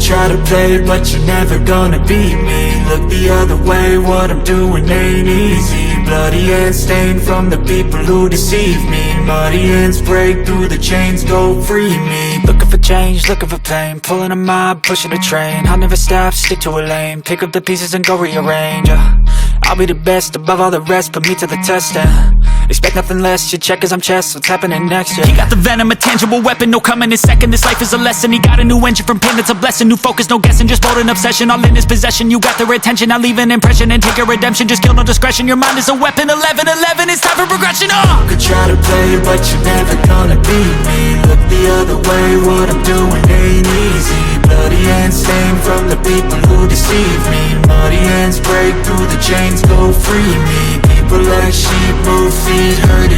try to play, but you're never gonna beat me. Look the other way, what I'm doing ain't easy. Bloody hands stained from the people who deceive me. Muddy hands break through the chains, go free me. Looking for change, looking for pain, pulling a mob, pushing a train. I'll never stop, stick to a lane, pick up the pieces and go rearrange. I'll be the best above all the rest, put me to the test and expect nothing less, your check is I'm chess, what's happening next, yeah. He got the venom, a tangible weapon, no coming in second. This life is a lesson, he got a new engine from pain, it's a blessing. New focus, no guessing, just bold and obsession. All in his possession, you got their attention. I'll leave an impression and take your redemption. Just kill, no discretion, your mind is a weapon. 11-11, it's time for progression, You could try to play, but you're never gonna beat me. Look the other way, what I'm doing ain't easy. Bloody hands stained from the people who deceive me. Muddy hands break through the chains, go free me. People like sheep move feet, hurt it.